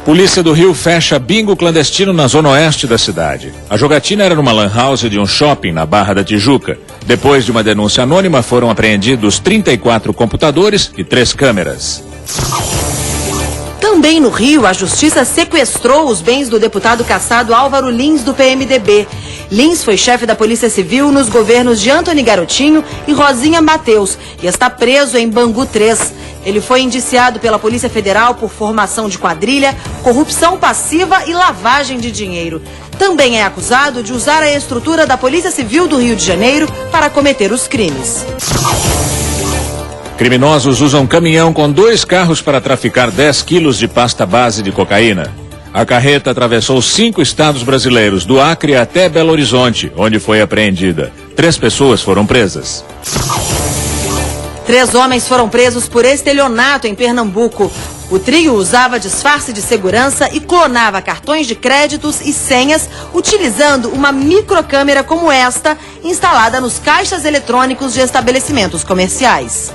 Polícia do Rio fecha bingo clandestino na zona oeste da cidade. A jogatina era numa lan house de um shopping na Barra da Tijuca. Depois de uma denúncia anônima, foram apreendidos 34 computadores e 3 câmeras. Também no Rio, a Justiça sequestrou os bens do deputado cassado Álvaro Lins, do PMDB. Lins foi chefe da Polícia Civil nos governos de Antony Garotinho e Rosinha Mateus e está preso em Bangu 3. Ele foi indiciado pela Polícia Federal por formação de quadrilha, corrupção passiva e lavagem de dinheiro. Também é acusado de usar a estrutura da Polícia Civil do Rio de Janeiro para cometer os crimes. Criminosos usam caminhão com 2 carros para traficar 10 quilos de pasta base de cocaína. A carreta atravessou 5 estados brasileiros, do Acre até Belo Horizonte, onde foi apreendida. 3 pessoas foram presas. 3 homens foram presos por estelionato em Pernambuco. O trio usava disfarce de segurança e clonava cartões de créditos e senhas utilizando uma microcâmera como esta, instalada nos caixas eletrônicos de estabelecimentos comerciais.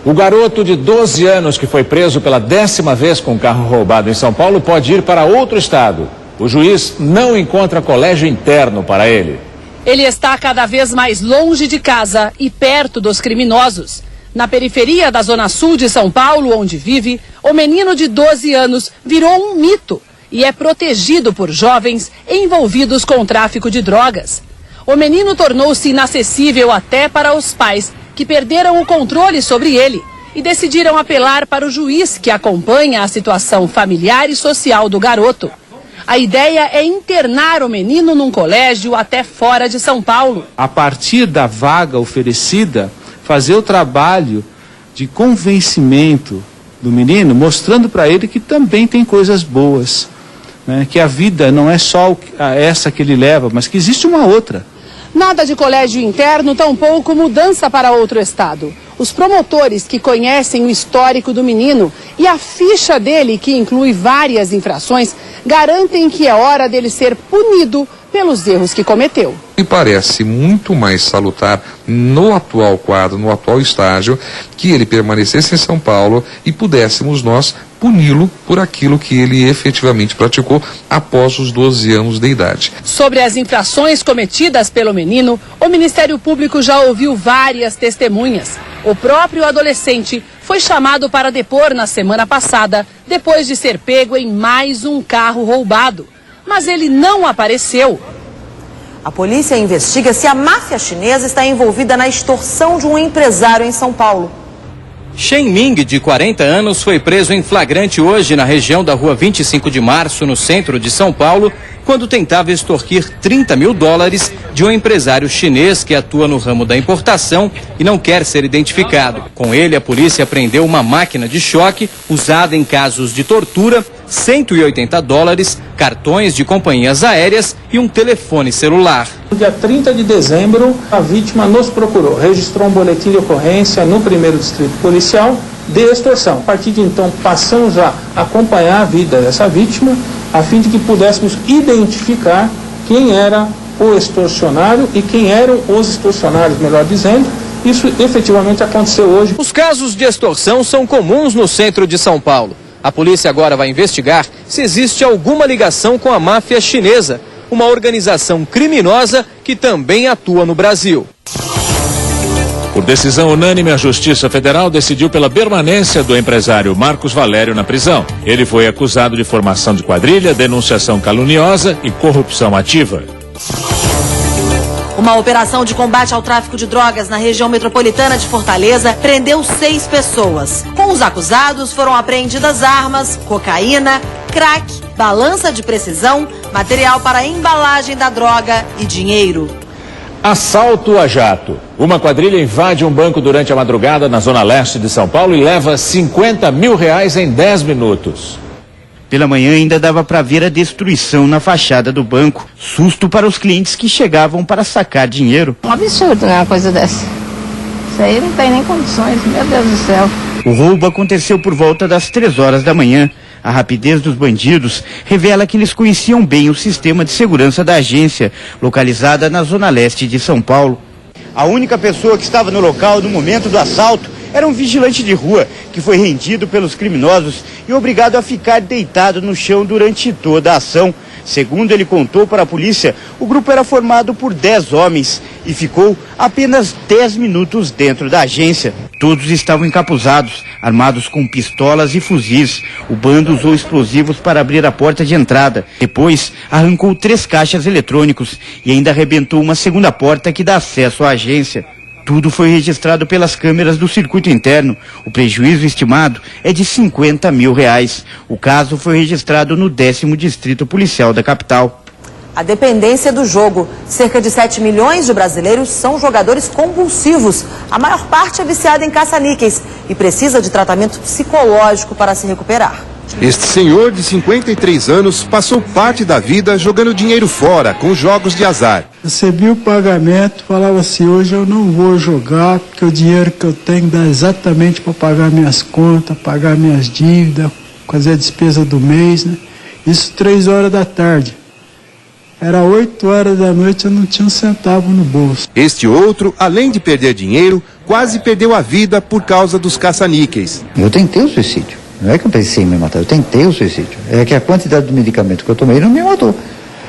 O garoto de 12 anos que foi preso pela 10ª vez com um carro roubado em São Paulo pode ir para outro estado. O juiz não encontra colégio interno para ele. Ele está cada vez mais longe de casa e perto dos criminosos. Na periferia da Zona Sul de São Paulo, onde vive, o menino de 12 anos virou um mito e é protegido por jovens envolvidos com o tráfico de drogas. O menino tornou-se inacessível até para os pais, que perderam o controle sobre ele e decidiram apelar para o juiz que acompanha a situação familiar e social do garoto. A ideia é internar o menino num colégio até fora de São Paulo. A partir da vaga oferecida, fazer o trabalho de convencimento do menino, mostrando para ele que também tem coisas boas, né? Que a vida não é só essa que ele leva, mas que existe uma outra. Nada de colégio interno, tampouco mudança para outro estado. Os promotores que conhecem o histórico do menino e a ficha dele, que inclui várias infrações, garantem que é hora dele ser punido pelos erros que cometeu. Me parece muito mais salutar no atual quadro, no atual estágio, que ele permanecesse em São Paulo e pudéssemos nós puni-lo por aquilo que ele efetivamente praticou após os 12 anos de idade. Sobre as infrações cometidas pelo menino, o Ministério Público já ouviu várias testemunhas. O próprio adolescente foi chamado para depor na semana passada, depois de ser pego em mais um carro roubado. Mas ele não apareceu. A polícia investiga se a máfia chinesa está envolvida na extorsão de um empresário em São Paulo. Shen Ming, de 40 anos, foi preso em flagrante hoje na região da rua 25 de Março, no centro de São Paulo, quando tentava extorquir $30 mil de um empresário chinês que atua no ramo da importação e não quer ser identificado. Com ele, a polícia apreendeu uma máquina de choque usada em casos de tortura, $180, cartões de companhias aéreas e um telefone celular. No dia 30 de dezembro, a vítima nos procurou, registrou um boletim de ocorrência no 1º Distrito Policial de extorsão. A partir de então, passamos a acompanhar a vida dessa vítima, a fim de que pudéssemos identificar quem era o extorsionário e quem eram os extorsionários, melhor dizendo. Isso efetivamente aconteceu hoje. Os casos de extorsão são comuns no centro de São Paulo. A polícia agora vai investigar se existe alguma ligação com a máfia chinesa, uma organização criminosa que também atua no Brasil. Por decisão unânime, a Justiça Federal decidiu pela permanência do empresário Marcos Valério na prisão. Ele foi acusado de formação de quadrilha, denunciação caluniosa e corrupção ativa. Uma operação de combate ao tráfico de drogas na região metropolitana de Fortaleza prendeu 6 pessoas. Com os acusados foram apreendidas armas, cocaína, crack, balança de precisão, material para embalagem da droga e dinheiro. Assalto a jato. Uma quadrilha invade um banco durante a madrugada na zona leste de São Paulo e leva R$50 mil em 10 minutos. Pela manhã ainda dava para ver a destruição na fachada do banco. Susto para os clientes que chegavam para sacar dinheiro. Um absurdo, né, uma coisa dessa. Isso aí não tem nem condições, meu Deus do céu. O roubo aconteceu por volta das 3 horas da manhã. A rapidez dos bandidos revela que eles conheciam bem o sistema de segurança da agência, localizada na zona leste de São Paulo. A única pessoa que estava no local no momento do assalto era um vigilante de rua que foi rendido pelos criminosos e obrigado a ficar deitado no chão durante toda a ação. Segundo ele contou para a polícia, o grupo era formado por 10 homens e ficou apenas 10 minutos dentro da agência. Todos estavam encapuzados, armados com pistolas e fuzis. O bando usou explosivos para abrir a porta de entrada. Depois, arrancou 3 caixas eletrônicos e ainda arrebentou uma segunda porta que dá acesso à agência. Tudo foi registrado pelas câmeras do circuito interno. O prejuízo estimado é de R$50 mil. O caso foi registrado no 10º Distrito Policial da capital. A dependência do jogo. Cerca de 7 milhões de brasileiros são jogadores compulsivos. A maior parte é viciada em caça-níqueis e precisa de tratamento psicológico para se recuperar. Este senhor de 53 anos passou parte da vida jogando dinheiro fora com jogos de azar. Recebi o pagamento, falava assim, hoje eu não vou jogar porque o dinheiro que eu tenho dá exatamente para pagar minhas contas, pagar minhas dívidas, fazer a despesa do mês, né? Isso 3 horas da tarde. Era 8 horas da noite, eu não tinha um centavo no bolso. Este outro, além de perder dinheiro, quase perdeu a vida por causa dos caça-níqueis. Eu tentei o suicídio. Não é que eu pensei em me matar, eu tentei o suicídio. É que a quantidade de medicamento que eu tomei não me matou.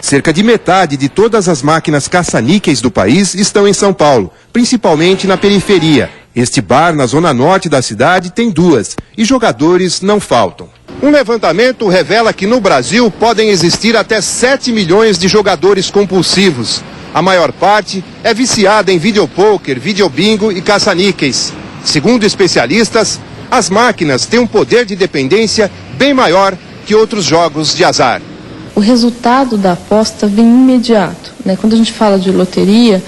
Cerca de metade de todas as máquinas caça-níqueis do país estão em São Paulo, principalmente na periferia. Este bar na zona norte da cidade tem 2 e jogadores não faltam. Um levantamento revela que no Brasil podem existir até 7 milhões de jogadores compulsivos. A maior parte é viciada em videopôquer, videobingo e caça-níqueis. Segundo especialistas, as máquinas têm um poder de dependência bem maior que outros jogos de azar. O resultado da aposta vem imediato, né? Quando a gente fala de loteria,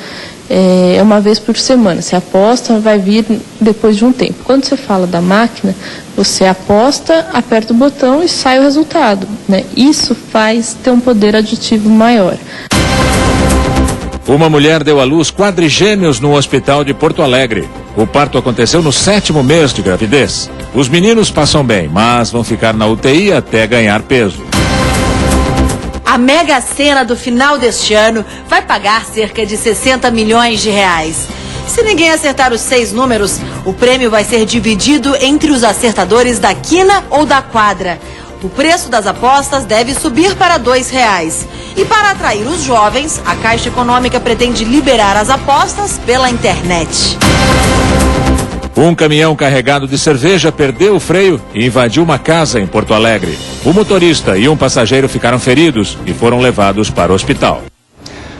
é uma vez por semana. Você aposta, vai vir depois de um tempo. Quando você fala da máquina, você aposta, aperta o botão e sai o resultado, né? Isso faz ter um poder aditivo maior. Uma mulher deu à luz quadrigêmeos no hospital de Porto Alegre. O parto aconteceu no 7º mês de gravidez. Os meninos passam bem, mas vão ficar na UTI até ganhar peso. A Mega Sena do final deste ano vai pagar cerca de 60 milhões de reais. Se ninguém acertar os 6 números, o prêmio vai ser dividido entre os acertadores da quina ou da quadra. O preço das apostas deve subir para R$2. E para atrair os jovens, a Caixa Econômica pretende liberar as apostas pela internet. Um caminhão carregado de cerveja perdeu o freio e invadiu uma casa em Porto Alegre. O motorista e um passageiro ficaram feridos e foram levados para o hospital.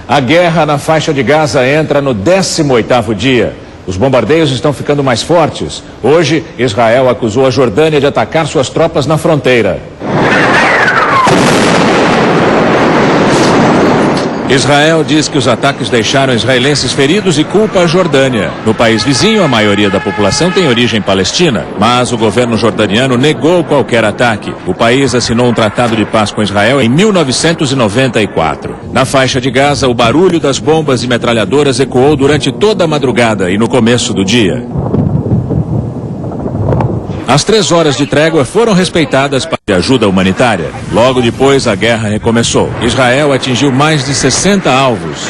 A guerra na faixa de Gaza entra no 18º dia. Os bombardeios estão ficando mais fortes. Hoje, Israel acusou a Jordânia de atacar suas tropas na fronteira. Israel diz que os ataques deixaram israelenses feridos e culpa a Jordânia. No país vizinho, a maioria da população tem origem palestina, mas o governo jordaniano negou qualquer ataque. O país assinou um tratado de paz com Israel em 1994. Na faixa de Gaza, o barulho das bombas e metralhadoras ecoou durante toda a madrugada e no começo do dia. As 3 horas de trégua foram respeitadas para ajuda humanitária. Logo depois, a guerra recomeçou. Israel atingiu mais de 60 alvos.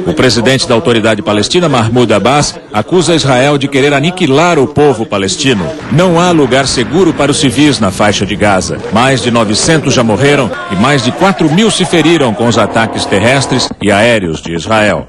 O presidente da Autoridade Palestina, Mahmoud Abbas, acusa Israel de querer aniquilar o povo palestino. Não há lugar seguro para os civis na faixa de Gaza. Mais de 900 já morreram e mais de 4.000 se feriram com os ataques terrestres e aéreos de Israel.